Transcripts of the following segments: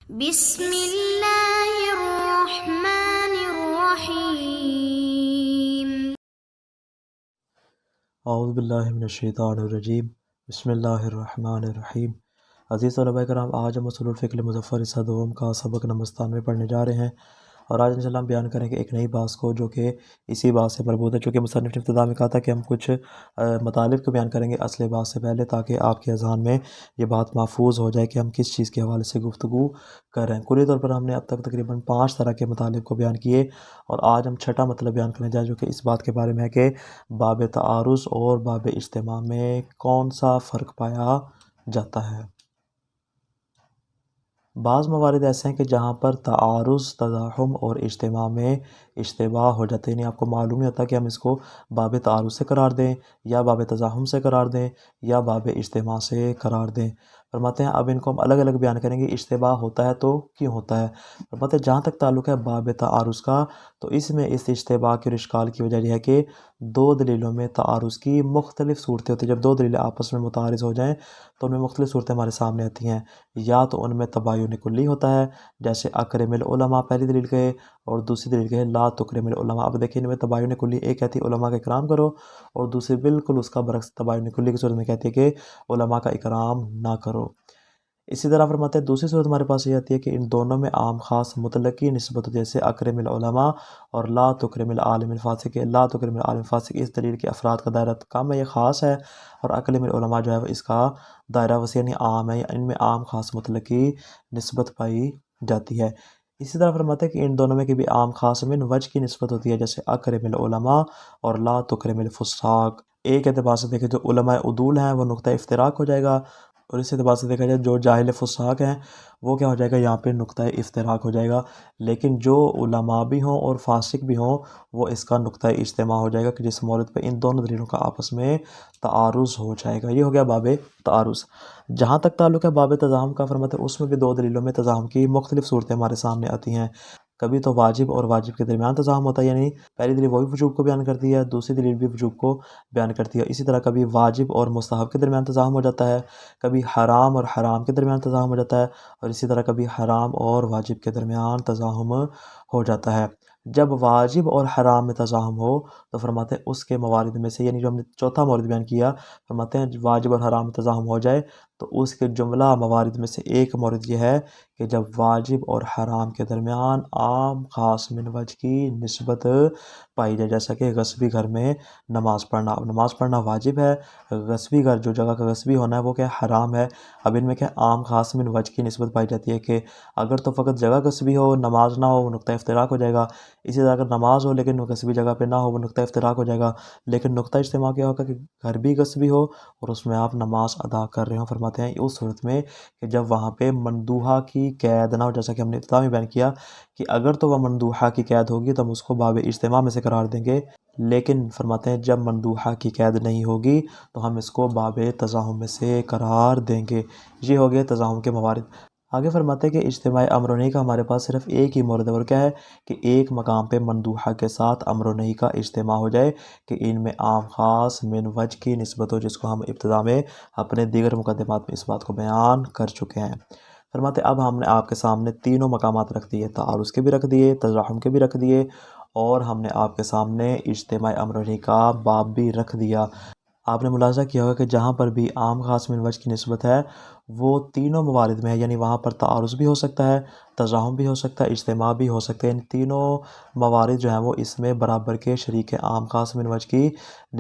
بسم اللہ الرحمن الرحیم۔ اعوذ باللہ من الشیطان الرجیم، بسم اللہ الرحمن الرحیم۔ عزیز طلباء کرام، آج ہم اصول الفقہ المظفر حصہ دوم کا سبق نمبر 97 پڑھنے جا رہے ہیں، اور آج انشاءاللہ ہم بیان کریں گے ایک نئی بات کو جو کہ اسی بات سے مربوط ہے، چونکہ مصنف نے ابتدا میں کہا تھا کہ ہم کچھ مطالب کو بیان کریں گے اصل بات سے پہلے، تاکہ آپ کے اذہان میں یہ بات محفوظ ہو جائے کہ ہم کس چیز کے حوالے سے گفتگو کر رہے ہیں۔ کلی طور پر ہم نے اب تک تقریباً 5 طرح کے مطالب کو بیان کیے، اور آج ہم چھٹا مطلب بیان کرنے جائیں جو کہ اس بات کے بارے میں ہے کہ باب تعارض اور باب اجتماع میں کون سا فرق پایا جاتا ہے۔ بعض موارد ایسے ہیں کہ جہاں پر تعارض، تزاحم اور اجتماع میں اشتباہ ہو جاتے ہیں، یعنی آپ کو معلوم نہیں ہوتا کہ ہم اس کو باب تعارض سے قرار دیں یا باب تزاحم سے قرار دیں یا باب اجتماع سے قرار دیں۔ فرماتے ہیں اب ان کو ہم الگ الگ بیان کریں گے۔ اشتباہ ہوتا ہے تو کیوں ہوتا ہے؟ فرماتے ہیں جہاں تک تعلق ہے باب تعارض کا، تو اس میں اس اشتباہ کے اور اشکال کی وجہ یہ ہے کہ دو دلیلوں میں تعارض کی مختلف صورتیں ہوتی ہیں۔ جب دو دلیلیں آپس میں متعارض ہو جائیں تو ان میں مختلف صورتیں ہمارے سامنے آتی ہیں، یا تو ان میں تباین کلی ہوتا ہے، جیسے اکرم العلماء پہلی دلیل کہے اور دوسری دلیل کہے لا تکرم العلماء۔ اب دیکھیں ان میں تباین کلی، ایک کہتی ہے علماء کا اکرام کرو، اور دوسری بالکل اس کا برعکس تباین کلی کی صورت میں کہتی ہے کہ علماء کا اکرام نہ کرو۔ اسی طرح فرماتے ہیں دوسری صورت ہمارے پاس یہ آتی ہے کہ ان دونوں میں عام خاص مطلق کی نسبت ہوتی ہے، جیسے اکرم العلماء اور لا تکرم العالم الفاسق۔ لا تکرم العالم الفاسق اس دلیل کے افراد کا دائرہ کم ہے، یہ خاص ہے، اور اکرم العلماء جو ہے وہ اس کا دائرہ وسیع یعنی عام ہے، ان میں عام خاص مطلق کی نسبت پائی جاتی ہے۔ اسی طرح فرماتے ہیں کہ ان دونوں میں بھی عام خاص من وجہ کی نسبت ہوتی ہے، جیسے اکرم العلماء اور لا تکرم الفساق۔ ایک اعتبار سے دیکھیں جو علماء عدول ہیں وہ نقطہ افتراق ہو جائے گا، اور اس اعتبار سے دیکھا جائے جو جاہل فساق ہیں وہ کیا ہو جائے گا، یہاں پہ نقطہ افتراق ہو جائے گا۔ لیکن جو علماء بھی ہوں اور فاسق بھی ہوں وہ اس کا نقطہ اجتماع ہو جائے گا، کہ جس مورد پہ ان دونوں دلیلوں کا آپس میں تعارض ہو جائے گا۔ یہ ہو گیا باب تعارض۔ جہاں تک تعلق ہے باب تزاحم کا، فرماتے ہیں اس میں بھی دو دلیلوں میں تزاحم کی مختلف صورتیں ہمارے سامنے آتی ہیں۔ کبھی تو واجب اور واجب کے درمیان تزاحم ہوتا ہے، یعنی پہلی دلیل وہی وجوب کو بیان کرتی ہے، دوسری دلیل بھی وجوب کو بیان کرتی ہے۔ اسی طرح کبھی واجب اور مستحب کے درمیان تزاحم ہو جاتا ہے، کبھی حرام اور حرام کے درمیان تزاحم ہو جاتا ہے، اور اسی طرح کبھی حرام اور واجب کے درمیان تزاحم ہو جاتا ہے۔ جب واجب اور حرام میں تزاحم ہو تو فرماتے ہیں اس کے موارد میں سے، یعنی جو ہم نے چوتھا مورد بیان کیا، فرماتے ہیں واجب اور حرام میں تزاحم ہو جائے تو اس کے جملہ موارد میں سے ایک مورد یہ ہے کہ جب واجب اور حرام کے درمیان عام خاص من وجہ کی نسبت پائی جائے، جیسا کہ غصبی گھر میں نماز پڑھنا۔ اب نماز پڑھنا واجب ہے، غصبی گھر جو جگہ کا غصبی ہونا ہے وہ کیا حرام ہے۔ اب ان میں کیا عام خاص من وجہ کی نسبت پائی جاتی ہے کہ اگر تو فقط جگہ غصبی ہو نماز نہ ہو وہ نقطہ افتراق ہو جائے گا، اسی طرح اگر نماز ہو لیکن غصبی جگہ پہ نہ ہو وہ نقطہ افتراق ہو جائے گا۔ لیکن نقطہ اجتماع کیا ہوگا کہ گھر بھی غصبی ہو اور اس میں آپ نماز ادا کر رہے ہوں۔ فرماتے ہیں اس صورت میں کہ جب وہاں پہ مندوحہ کی قید نہ ہو، جیسا کہ ہم نے ابتدا میں بیان کیا کہ اگر تو وہ مندوحہ کی قید ہوگی تو ہم اس کو باب اجتماع میں سے قرار دیں گے، لیکن فرماتے ہیں جب مندوحہ کی قید نہیں ہوگی تو ہم اس کو باب تزاحم میں سے قرار دیں گے۔ یہ ہو گئے تزاحم کے موارد۔ آگے فرماتے ہیں کہ اجتماع امر و نہی کا ہمارے پاس صرف ایک ہی مورد ہے، اور کیا ہے کہ ایک مقام پہ مندوحہ کے ساتھ امر و نہی کا اجتماع ہو جائے کہ ان میں عام خاص من وجہ کی نسبت ہو، جس کو ہم ابتدا میں اپنے دیگر مقدمات میں اس بات کو بیان کر چکے ہیں۔ فرماتے اب ہم نے آپ کے سامنے تینوں مقامات رکھ دیے، تعارض کے بھی رکھ دیے، تزاحم کے بھی رکھ دیے، اور ہم نے آپ کے سامنے اجتماع امر و نہی کا باب بھی رکھ دیا۔ آپ نے ملاحظہ کیا ہوگا کہ جہاں پر بھی عام خاص من وجہ کی نسبت ہے وہ تینوں موارد میں ہے، یعنی وہاں پر تعارض بھی ہو سکتا ہے، تزاحم بھی ہو سکتا ہے، اجتماع بھی ہو سکتا ہے۔ ان تینوں موارد جو ہیں وہ اس میں برابر کے شریک عام خاص من وجہ کی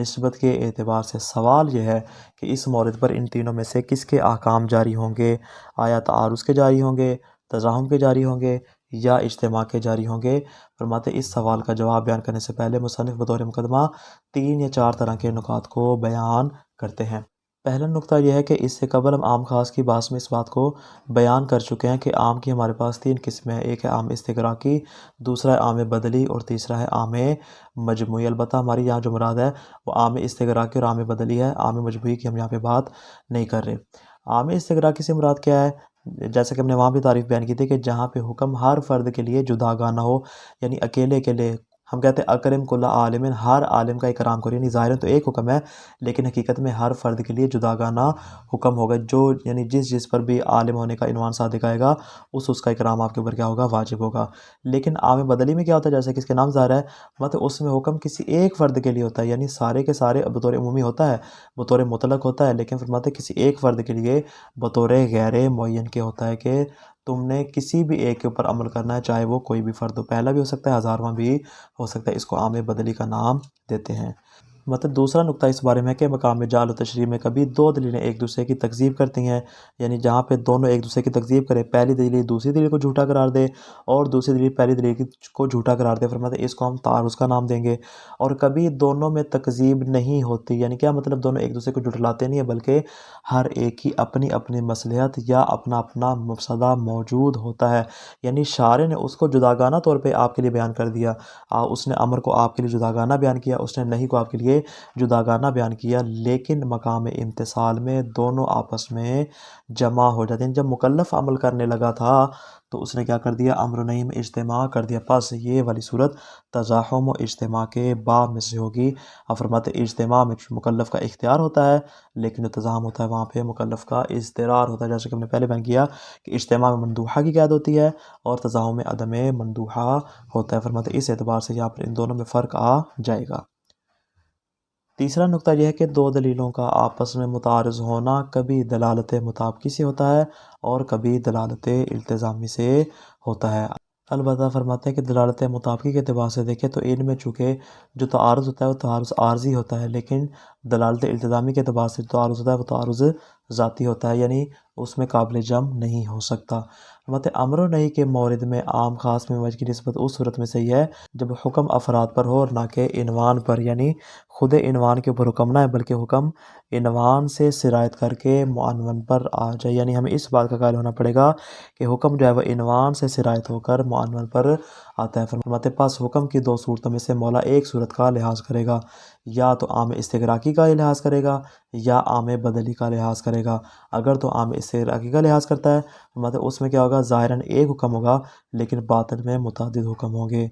نسبت کے اعتبار سے سوال یہ ہے کہ اس مورد پر ان تینوں میں سے کس کے احکام جاری ہوں گے؟ آیا تعارض کے جاری ہوں گے، تزاحم کے جاری ہوں گے، یا اجتماع کے جاری ہوں گے؟ فرماتے اس سوال کا جواب بیان کرنے سے پہلے مصنف بطور مقدمہ 3 یا 4 طرح کے نکات کو بیان کرتے ہیں۔ پہلا نقطہ یہ ہے کہ اس سے قبل ہم عام خاص کی بحث میں اس بات کو بیان کر چکے ہیں کہ عام کی ہمارے پاس 3 قسمیں ہیں، ایک ہے عام استغراقی، دوسرا ہے عام بدلی، اور تیسرا ہے عام مجموعی۔ البتہ ہماری یہاں جو مراد ہے وہ عام استغراقی اور عام بدلی ہے، عام مجموعی کی ہم یہاں پہ بات نہیں کر رہے۔ عام استغراقی سے مراد کیا ہے؟ جیسا کہ ہم نے وہاں بھی تعریف بیان کی تھی کہ جہاں پہ حکم ہر فرد کے لیے جداگانہ ہو، یعنی اکیلے اکیلے ہم کہتے ہیں اکرم کل عالم، ہر عالم کا اکرام کرو، یعنی ظاہراً تو ایک حکم ہے لیکن حقیقت میں ہر فرد کے لیے جداگانہ حکم ہوگا، جو یعنی جس پر بھی عالم ہونے کا عنوان صادق آئے گا اس کا اکرام آپ کے اوپر کیا ہوگا، واجب ہوگا۔ لیکن عام بدلی میں کیا ہوتا ہے، جیسے کہ اس کے نام ظاہر ہے مطلب اس میں حکم کسی ایک فرد کے لیے ہوتا ہے، یعنی سارے کے سارے بطور عمومی ہوتا ہے، بطور مطلق ہوتا ہے، لیکن فرماتے ہیں کسی ایک فرد کے لیے بطور غیر معین کے ہوتا ہے کہ تم نے کسی بھی ایک کے اوپر عمل کرنا ہے، چاہے وہ کوئی بھی فرد ہو، پہلا بھی ہو سکتا ہے ہزارواں بھی ہو سکتا ہے، اس کو عام بدلی کا نام دیتے ہیں۔ مطلب دوسرا نقطہ اس بارے میں ہے کہ مقام جعل و تشریح میں کبھی دو دلیلیں ایک دوسرے کی تکذیب کرتی ہیں، یعنی جہاں پہ دونوں ایک دوسرے کی تکذیب کرے، پہلی دلیل دوسری دلیل کو جھوٹا قرار دے اور دوسری دلیل پہلی دلیل کو جھوٹا قرار دے، فرماتے ہیں اس کو ہم تعارض کا نام دیں گے۔ اور کبھی دونوں میں تکذیب نہیں ہوتی، یعنی کیا مطلب دونوں ایک دوسرے کو جھٹلاتے نہیں ہیں بلکہ ہر ایک کی اپنی اپنی مصلحت یا اپنا اپنا مفسدہ موجود ہوتا ہے، یعنی شارع نے اس کو جداگانہ طور پہ آپ کے لیے بیان کر دیا، اس نے امر کو آپ کے لیے جداگانہ بیان کیا، اس نے نہیں کو آپ کے لیے جداگانہ بیان کیا، لیکن مقام امتثال میں دونوں آپس میں جمع ہو جاتے ہیں۔ جب مکلف عمل کرنے لگا تھا تو اس نے کیا کر دیا، امر و نہی میں اجتماع کر دیا، پس یہ والی صورت تزاحم و اجتماع کے باب میں سے ہوگی۔ اب فرماتے اجتماع میں مکلف کا اختیار ہوتا ہے لیکن جو تزاحم ہوتا ہے وہاں پہ مکلف کا اضطرار ہوتا ہے، جیسے کہ ہم نے پہلے بیان کیا کہ اجتماع میں مندوحہ کی قید ہوتی ہے اور تزاحم میں عدم مندوحہ ہوتا ہے، فرماتے اس اعتبار سے یہاں پر ان دونوں میں فرق آ جائے گا۔ تیسرا نقطہ یہ ہے کہ دو دلیلوں کا آپس میں متعارض ہونا کبھی دلالت مطابقی سے ہوتا ہے اور کبھی دلالت التزامی سے ہوتا ہے۔ البتہ فرماتے ہیں کہ دلالت مطابقی کے اعتبار سے دیکھیں تو ان میں چونکہ جو تعارض ہوتا ہے وہ تعارض عارضی ہوتا ہے، لیکن دلالت التزامی کے اعتبار سے جو تعارض ہوتا ہے وہ تعارض ذاتی ہوتا ہے، یعنی اس میں قابل جمع نہیں ہو سکتا۔ فرماتے امر و نہی کے مورد میں عام خاص میں وجہ کی نسبت اس صورت میں صحیح ہے جب حکم افراد پر ہو اور نہ کہ عنوان پر، یعنی خود عنوان کے اوپر حکم نہ ہے بلکہ حکم عنوان سے سرایت کر کے معنون پر آ جائے، یعنی ہمیں اس بات کا قائل ہونا پڑے گا کہ حکم جو ہے وہ عنوان سے سرایت ہو کر معنون پر آتا ہے۔ فرماتے پاس حکم کی دو صورتوں میں سے مولا ایک صورت کا لحاظ کرے گا، یا تو عام استغراقی کا لحاظ کرے گا یا عام بدلی کا لحاظ کرے گا۔ اگر تو عام استغراقی کا لحاظ کرتا ہے فرماتے اس میں کیا ہوگا، ظاہراً ایک حکم ہوگا لیکن باطن میں متعدد حکم ہوں گے۔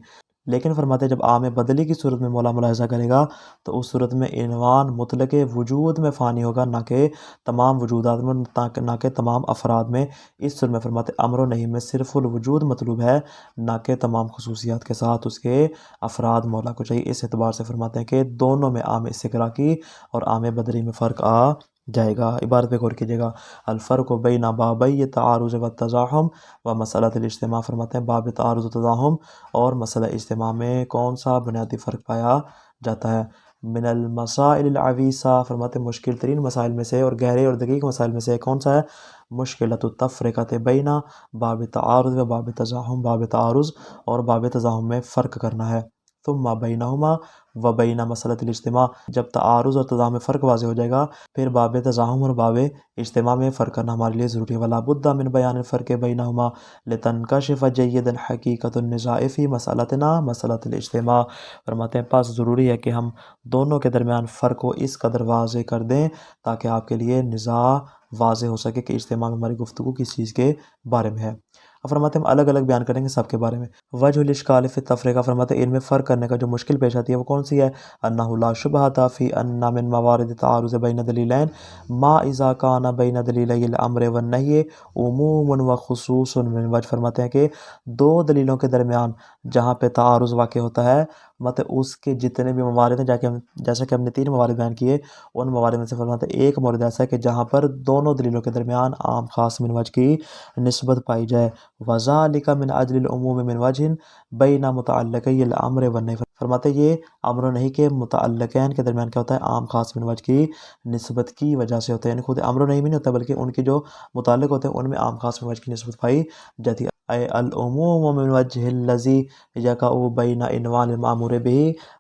لیکن فرماتے جب عام بدلی کی صورت میں مولا ملاحظہ کرے گا تو اس صورت میں عنوان مطلق وجود میں فانی ہوگا، نہ کہ تمام وجودات میں، نہ کہ تمام افراد میں۔ اس صورت میں فرماتے امر و نہی میں صرف الوجود مطلوب ہے، نہ کہ تمام خصوصیات کے ساتھ اس کے افراد مولا کو چاہیے۔ اس اعتبار سے فرماتے ہیں کہ دونوں میں عام استغراقی اور عام بدلی میں فرق آ جائے گا۔ عبارت پہ غور کیجیے گا، الفرق بین بابی تعارض و تزاحم و مسئلہ الاجتماع، فرماتے ہیں باب تعارض و تزاحم اور مسئلہ اجتماع میں کون سا بنیادی فرق پایا جاتا ہے۔ من المسائل العویسہ، فرماتے ہیں مشکل ترین مسائل میں سے اور گہرے اور دقیق مسائل میں سے کون سا ہے، مشکلۃ التفرقۃ بین باب تعارض و باب تزاحم، باب تعارض اور باب تزاحم میں فرق کرنا ہے۔ ثم بینہما و بین مسئلہ الاجتماع، جب تعارض اور تزاحم میں فرق واضح ہو جائے گا پھر باب تزاحم اور باب اجتماع میں فرق کرنا ہمارے لیے ضروری ہے۔ ولا بد من بیان الفرق بینہما لتنکشف جیدا حقیقۃ النزاع فی مسئلتنا مسئلۃ الاجتماع، فرماتے ہیں پاس ضروری ہے کہ ہم دونوں کے درمیان فرق کو اس قدر واضح کر دیں تاکہ آپ کے لیے نزاع واضح ہو سکے کہ اجتماع میں ہماری گفتگو کس چیز کے بارے میں ہے۔ فرماتے ہیں ہم الگ الگ بیان کریں گے سب کے بارے میں۔ وجہ الاشکال فی التفریقہ، فرماتے ہیں ان میں فرق کرنے کا جو مشکل پیش آتی ہے وہ کون سی ہے، انہ لا شبہۃ فی ان من موارد تعارض بین دلیلین ما اذا کان بین دلیلی الامر والنہی عموم و خصوص من وجہ، فرماتے ہیں کہ دو دلیلوں کے درمیان جہاں پہ تعارض واقع ہوتا ہے مطلب اس کے جتنے بھی موارد ہیں، جیسا کہ ہم نے 3 موارد بیان کیے، ان موارد میں سے فرماتے ہیں ایک مورد ایسا ہے کہ جہاں پر دونوں دلیلوں کے درمیان عام خاص من وجہ کی نسبت پائی جائے، وذالک من اجل العموم من وجہ بین متعلقی الامر والنہی، فرماتے ہیں یہ امر و نہی کے متعلقین کے درمیان کیا ہوتا ہے، عام خاص من وجہ کی نسبت کی وجہ سے ہوتا ہے، یعنی خود امر و نہی میں نہیں ہوتا بلکہ ان کے جو متعلق ہوتے ہیں ان میں عام خاص من وجہ کی نسبت پائی جاتی ہے۔ العموم من وجہ الذی یقع بین عنوان المامور بہ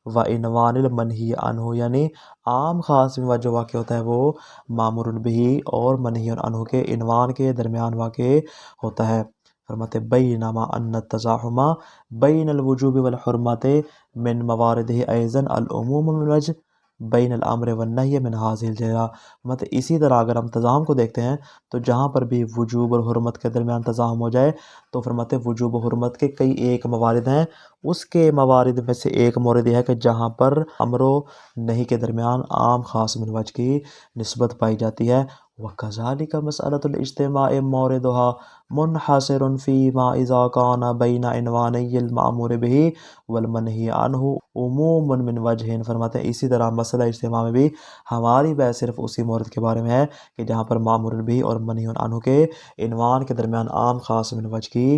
و عنوان المنہی عنہ، یعنی عام خاص من وجہ واقع ہوتا ہے وہ مامور بہ اور منہی عنہ کے عنوان کے درمیان واقع ہوتا ہے۔ فرماتے بینما ان التزاحم بین الوجوب والحرمت من مواردہ ایضا العموم من وجہ بین الامر والنہی من ہذہ الجہہ، مطلب اسی طرح اگر ہم تزاحم کو دیکھتے ہیں تو جہاں پر بھی وجوب اور حرمت کے درمیان تزاحم ہو جائے تو فرماتے ہیں وجوب و حرمت کے کئی ایک موارد ہیں، اس کے موارد میں سے ایک مورد یہ ہے کہ جہاں پر امر و نہی کے درمیان عام خاص من وجہ کی نسبت پائی جاتی ہے۔ وَكَذَلِكَ مَسْأَلَةُ الْاجْتِمَاعِ مَوْرِدُهَا مُنْحَصِرٌ فِي مَا إِذَا كَانَ بَيْنَ عِنْوَانَيِ الْمَأْمُورِ بِهِ وَالْمَنْهِي عَنْهُ عُمُومٌ مِّن وَجْهٍ، فرماتے ہیں اسی طرح مسئلہ اجتماع میں بھی ہماری بحث صرف اسی مورد کے بارے میں ہے کہ جہاں پر مأمور بھی اور منہی عنہ کے عنوان کے درمیان عام خاص من وجہ کی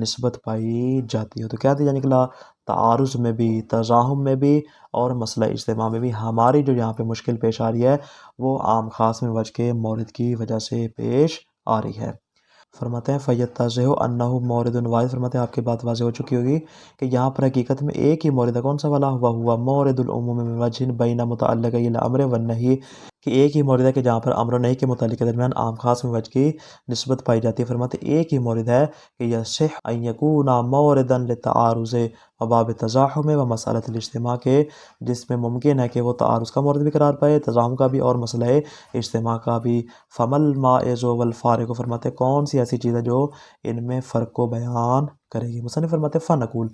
نسبت پائی جاتی ہے۔ تو کیا نتیجہ نکلا؟ تعارض میں بھی، تزاحم میں بھی اور مسئلہ اجتماع میں بھی ہماری جو یہاں پہ مشکل پیش آ رہی ہے وہ عام خاص من وجہ کے مورد کی وجہ سے پیش آ رہی ہے۔ فرماتے ہیں فَيَتَّضِحُ أَنَّهُ مَوْرِدٌ واحد، فرماتے ہیں آپ کی بات واضح ہو چکی ہوگی کہ یہاں پر حقیقت میں ایک ہی مورد ہے، کون سا والا؟ وَهُوَ مَوْرِدُ الْعُمُومِ مِنْ وَجْهٍ بَيْنَ مُتَعَلِّقَيِ الْأَمْرِ وَالنَّهِي، کہ ایک ہی مورد ہے کہ جہاں پر امر و نہی کے متعلق کے درمیان عام خاص من وجہ کی نسبت پائی جاتی ہے۔ فرماتے ہیں ایک ہی مورد ہے کہ یصح ان یکون موردا للتعارض وباب تزاحم و مسئلۃ الاجتماع، کے جس میں ممکن ہے کہ وہ تعارض کا مورد بھی قرار پائے، تزاحم کا بھی اور مسئلہ اجتماع کا بھی۔ فمل مائز والفارق، فرماتے ہیں کون سی ایسی چیز ہے جو ان میں فرق کو بیان کرے گی؟ مصنف فرماتے ہیں فنقول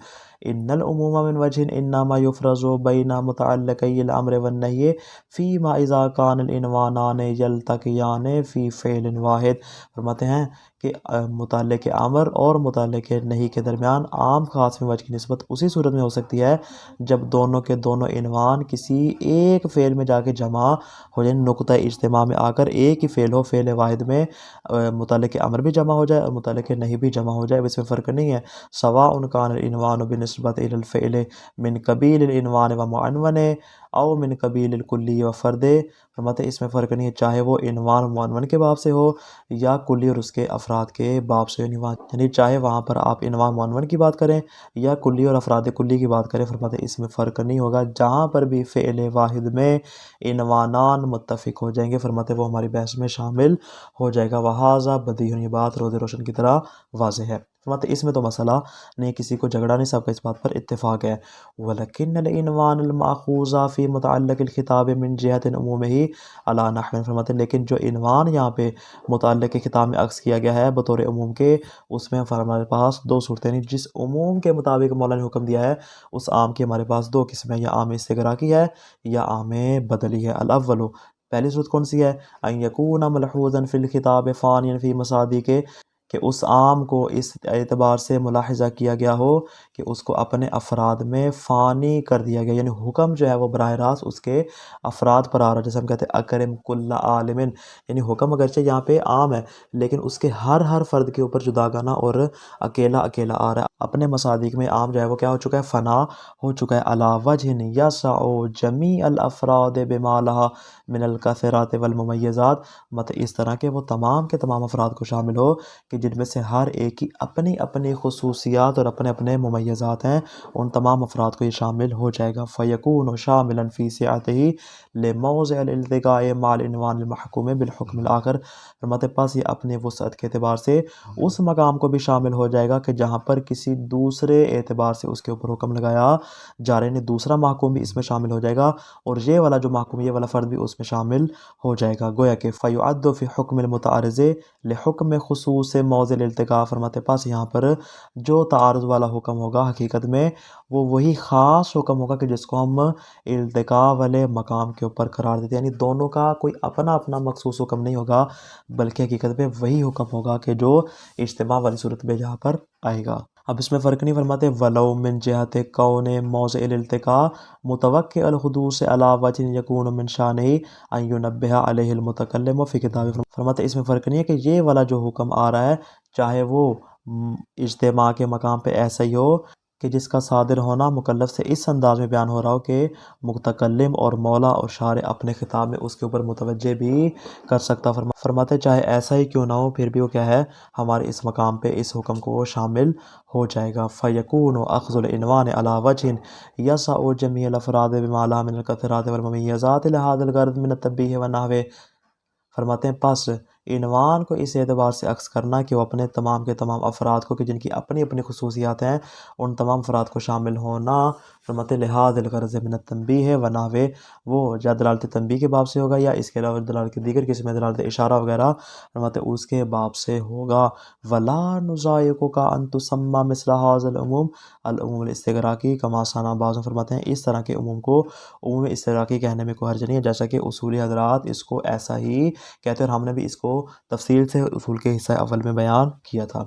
ان العموم من وجہ انما یفرض بین متعلقی الامر والنہی فیما اذا کان العنوانان یلتقیان فی فعل واحد، فرماتے ہیں کہ متعلق امر اور متعلق نہی کے درمیان عام خاص میں وجہ کی نسبت اسی صورت میں ہو سکتی ہے جب دونوں کے دونوں عنوان کسی ایک فعل میں جا کے جمع ہو جائیں، نقطہ اجتماع میں آ کر ایک ہی فعل ہو، فعل واحد میں متعلق امر بھی جمع ہو جائے اور متعلق نہی بھی جمع ہو جائے، اس میں فرق نہیں ہے۔ سواء کان العنوان بنسبت الى الفعل من قبیل العنوان و معنون او من قبیل الکلی و فرد، فرماتے اس میں فرق نہیں ہے چاہے وہ عنوان و معنون کے باب سے ہو یا کلی اور اس کے افراد کے باب سے، یعنی چاہے وہاں پر آپ عنوان معنون کی بات کریں یا کلی اور افراد کلی کی بات کریں، فرماتے اس میں فرق نہیں ہوگا جہاں پر بھی فعل واحد میں عنوانان متفق ہو جائیں گے، فرماتے وہ ہماری بحث میں شامل ہو جائے گا۔ وہذا بدیہٌ، یہ بات روز روشن کی طرح واضح ہے، فرماتے اس میں تو مسئلہ نہیں، کسی کو جھگڑا نہیں، سب کا اس بات پر اتفاق ہے۔ وَلَكِنَّ الْعِنْوَانَ الْمَأْخُوذَ فِي مُتَعَلِّقِ الْخِطَابِ مِنْ جِهَةِ عُمُومِهِ عَلَى نَحْوٍ، فرماتے لیکن جو عنوان یہاں پہ متعلق خطاب میں عکس کیا گیا ہے بطور عموم کے، اس میں ہمارے پاس دو صورتیں نہیں، جس عموم کے مطابق مولا نے حکم دیا ہے اس عام کے ہمارے پاس دو قسمیں، یا عام استغراقی ہے یا عام بدلی ہے۔ الاول، پہلی صورت کون سی ہے؟ ان یکون ملحوظا فی الخطاب فانیا فی مصادیق، کہ اس عام کو اس اعتبار سے ملاحظہ کیا گیا ہو کہ اس کو اپنے افراد میں فانی کر دیا گیا، یعنی حکم جو ہے وہ براہ راست اس کے افراد پر آ رہا ہے، جیسے ہم کہتے ہیں اکرم کل عالم، یعنی حکم اگرچہ یہاں پہ عام ہے لیکن اس کے ہر فرد کے اوپر جداگانہ اور اکیلا آ رہا ہے۔ اپنے مصادیق میں عام جو ہے وہ کیا ہو چکا ہے؟ فنا ہو چکا ہے۔ علی وجہ یسع جمیع الافراد بما لها من الکثرات والممیزات، مطلب اس طرح کہ وہ تمام کے تمام افراد کو شامل ہو کہ جن میں سے ہر ایک کی اپنی اپنی خصوصیات اور اپنے اپنے ممیزات ہیں، ان تمام افراد کو یہ شامل ہو جائے گا۔ فیکون شاملا فی سعته لموضع الالتقاء مع العنوان المحکوم بالحکم الآخر، فرماتے پاس یہ اپنے وسعت کے اعتبار سے اس مقام کو بھی شامل ہو جائے گا کہ جہاں پر کسی دوسرے اعتبار سے اس کے اوپر حکم لگایا جا رہے ہیں، دوسرا محکوم بھی اس میں شامل ہو جائے گا اور یہ والا جو محکوم، یہ والا فرد بھی اس میں شامل ہو جائے گا۔ گویا کہ فیعد فی حکم المتعارض لحکم خصوص موضع الالتقاء، فرماتے پاس یہاں پر جو تعارض والا حکم ہوگا حقیقت میں وہ وہی خاص حکم ہوگا کہ جس کو ہم التقاء والے مقام کے اوپر قرار دیتے ہیں، یعنی دونوں کا کوئی اپنا مخصوص حکم نہیں ہوگا بلکہ حقیقت میں وہی حکم ہوگا کہ جو اجتماع والی صورت میں جہاں پر آئے گا۔ اب اس میں فرق نہیں، فرماتے ولو من جہت کون موضع الالتقاء متوقع الحدوث علی وجہ یکون من شانہ ان ینبہ علیہ المتکلم فی کتابہ، فرماتے اس میں فرق نہیں ہے کہ یہ والا جو حکم آ رہا ہے چاہے وہ اجتماع کے مقام پہ ایسا ہی ہو کہ جس کا صادر ہونا مکلف سے اس انداز میں بیان ہو رہا ہو کہ متکلم اور مولا اور شارع اپنے خطاب میں اس کے اوپر متوجہ بھی کر سکتا، فرماتے چاہے ایسا ہی کیوں نہ ہو پھر بھی وہ کیا ہے ہمارے اس مقام پہ اس حکم کو شامل ہو جائے گا۔ فَيَكُونُ أَخْذُ الْعِنْوَانِ عَلَى وَجْهٍ يَسَعُ جَمِيعَ الْأَفْرَادِ بِمَا لَهَا مِنَ الْكَثْرَاتِ وَالْمُمَيَّزَاتِ لِهَذَا الْغَرْضِ مِنَ التَّنبِيهِ وَالنَّحْوِ، فرماتے ہیں پس عنوان کو اس اعتبار سے عکس کرنا کہ وہ اپنے تمام کے تمام افراد کو کہ جن کی اپنی اپنی خصوصیات ہیں ان تمام افراد کو شامل ہونا فرماتے لحاظ الغرض من التنبیہ ہے وناوے وہ یا دلالت تنبیہ کے باب سے ہوگا یا اس کے علاوہ دلالت دیگر قسم دلالت اشارہ وغیرہ فرماتے اس کے باب سے ہوگا۔ ولا نضایق کا ان تسمى مثل هذا العموم العموم الاستغراقی کما ثنا بعض فرماتے ہیں اس طرح کے عموم کو عموم استغراقی کہنے میں کوئی حرج نہیں ہے، جیسا کہ اصولی حضرات اس کو ایسا ہی کہتے ہیں اور ہم نے بھی اس کو تفصیل سے اصول کے حصہ اول میں بیان کیا تھا۔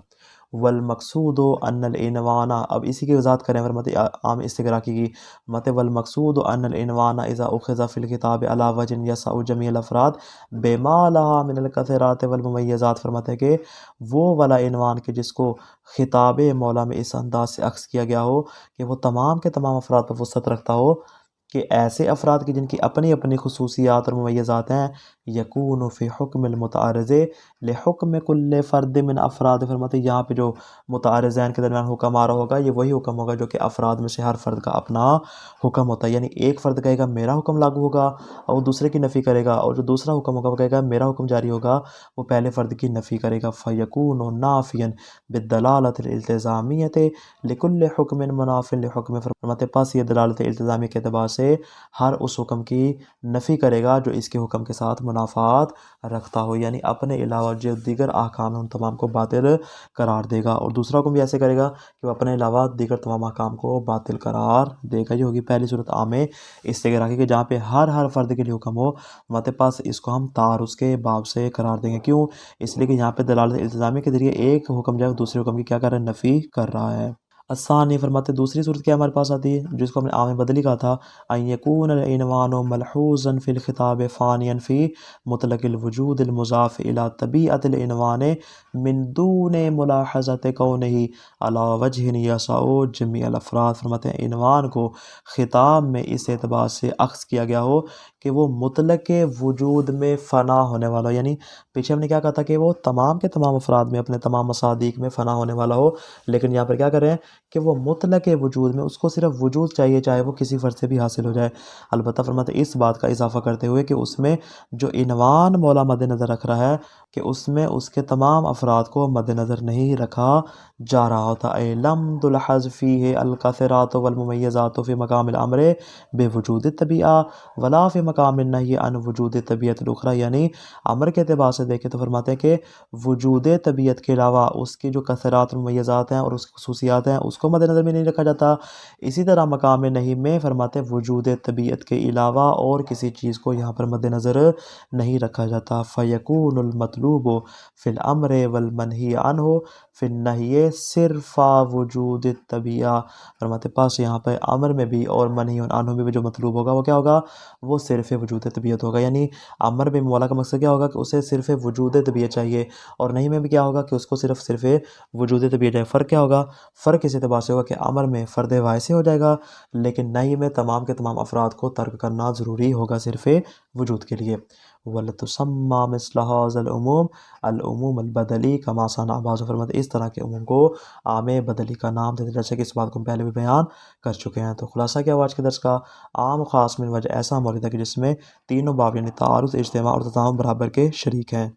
والمقصود ان العنوان، اب اسی کی وضاحت کریں فرماتے عام استغراقی کی فرماتے والمقصود ان العنوان اذا اخذ فی الخطاب علی وجہ یسع جمیع الافراد بما لها من الکثرات والممیزات، فرماتے ہیں کہ وہ والا عنوان کہ جس کو خطاب مولا میں اس انداز سے اخذ کیا گیا ہو کہ وہ تمام کے تمام افراد پر وسعت رکھتا ہو، کہ ایسے افراد کی جن کی اپنی اپنی خصوصیات اور ممیزات ہیں، یکون فی حکم المتعارض لحکم کل فرد من افراد، فرماتے یہاں پہ جو متعارضین کے درمیان حکم آ رہا ہوگا یہ وہی حکم ہوگا جو کہ افراد میں سے ہر فرد کا اپنا حکم ہوتا ہے، یعنی ایک فرد کہے گا میرا حکم لاگو ہوگا اور وہ دوسرے کی نفی کرے گا، اور جو دوسرا حکم ہوگا وہ کہے گا میرا حکم جاری ہوگا، وہ پہلے فرد کی نفی کرے گا۔ فیکون نافیا بالدلالۃ الالتزامیۃ لکل حکم مناف لحکم، فرماتے پس یہ دلالت التزامی کے اعتبار سے ہر اس حکم کی نفی کرے گا جو اس کے حکم کے ساتھ منافات رکھتا ہو، یعنی اپنے علاوہ جو دیگر احکام ہیں ان تمام کو باطل قرار دے گا، اور دوسرا حکم بھی ایسے کرے گا کہ وہ اپنے علاوہ دیگر تمام احکام کو باطل قرار دے گا۔ یہ ہوگی پہلی صورت عام استغراقی کہ جہاں پہ ہر فرد کے لیے حکم ہو، ہمارے پاس اس کو ہم تعارض کے باب سے قرار دیں گے۔ کیوں؟ اس لیے کہ یہاں پہ دلالت التزامی کے ذریعے ایک حکم جو ہے دوسرے حکم کی کیا کر رہا ہے؟ نفی کر رہا ہے۔ الثانی، فرماتے دوسری صورت کیا ہمارے پاس آتی ہے جس کو ہم نے عام بدلی کہا تھا، ان یکون العنوان ملحوظا فی الخطاب فانیا فی مطلق الوجود المضاف الی طبیعت العنوان من دون ملاحظۃ کونہ علی وجہ یسع جمیع الافراد، فرماتے ہیں عنوان کو خطاب میں اس اعتبار سے اخذ کیا گیا ہو کہ وہ مطلق وجود میں فنا ہونے والا ہو، یعنی پیچھے ہم نے کیا کہا تھا کہ وہ تمام کے تمام افراد میں اپنے تمام مصادیق میں فنا ہونے والا ہو، لیکن یہاں پر کیا کریں کہ وہ مطلق وجود میں اس کو صرف وجود چاہیے چاہے وہ کسی فرد سے بھی حاصل ہو جائے۔ البتہ فرماتے اس بات کا اضافہ کرتے ہوئے کہ اس میں جو عنوان مولا مد نظر رکھ رہا ہے کہ اس میں اس کے تمام افراد کو مد نظر نہیں رکھا جا رہا ہوتا۔ اے لم تلحظ فیہ الکثرات والممیزات فی مقام الامر بوجود الطبیعہ ولا فی مقام النہی عن وجود طبیعت الاخری، یعنی امر کے اعتبار سے دیکھیں تو فرماتے ہیں کہ وجود طبیعت کے علاوہ اس کی جو کثرات ممیزات ہیں اور اس کی خصوصیات ہیں اس کو مد نظر میں نہیں رکھا جاتا۔ اسی طرح مقام نہی میں فرماتے وجود طبیعت کے علاوہ اور کسی چیز کو یہاں پر مد نظر نہیں رکھا جاتا۔ فیکون المطلوب فی الامر والمنہی عنہ فی النہی صرف وجود الطبیعہ، فرماتے پاس یہاں پہ امر میں بھی اور منہی عنہ میں بھی جو مطلوب ہوگا وہ کیا ہوگا؟ وہ صرف وجود طبیعت ہوگا، یعنی امر میں مولا کا مقصد کیا ہوگا کہ اسے صرف وجود طبیعت چاہیے، اور نہیں میں بھی کیا ہوگا کہ اس کو صرف وجود طبیعت چاہیے۔ فرق کیا ہوگا؟ فرق اس اعتبار سے ہوگا کہ امر میں فرد واحد سے ہو جائے گا، لیکن نہیں میں تمام کے تمام افراد کو ترک کرنا ضروری ہوگا صرف وجود کے لیے۔ وَلَتُسَمَّى مِثْلَ هَذَا الْعُمُومِ الْعُمُومُ الْبَدَلِي كَمَا صَنَعَ بعض، فرماتے اس طرح کے عموم کو عام بدلی کا نام دیتے، جیسے کہ اس بات کو ہم پہلے بھی بیان کر چکے ہیں۔ تو خلاصہ کیا ہوا آج کے درس کا؟ عام و خاص من وجہ ایسا مورد ہے کہ جس میں تینوں باب یعنی تعارض، اجتماع اور تضامن برابر کے شریک ہیں۔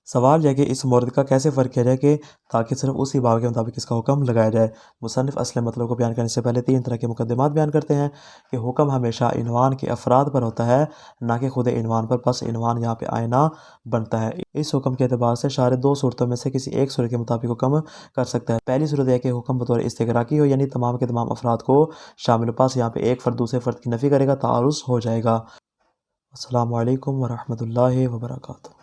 سوال یہ کہ اس مورد کا کیسے فرق کیا جائے کہ تاکہ صرف اسی باب کے مطابق اس کا حکم لگایا جائے۔ مصنف اصل مطلب کو بیان کرنے سے پہلے تین طرح کے مقدمات بیان کرتے ہیں کہ حکم ہمیشہ عنوان کے افراد پر ہوتا ہے نہ کہ خود عنوان پر، پس عنوان یہاں پہ آئینہ بنتا ہے۔ اس حکم کے اعتبار سے شارع دو صورتوں میں سے کسی ایک صورت کے مطابق حکم کر سکتا ہے۔ پہلی صورت یہ کہ حکم بطور استغراقی ہو، یعنی تمام کے تمام افراد کو شامل ہو، پاس یہاں پہ ایک فرد دوسرے فرد کی نفی کرے گا، تعارض ہو جائے گا۔ السلام علیکم ورحمۃ اللہ وبرکاتہ۔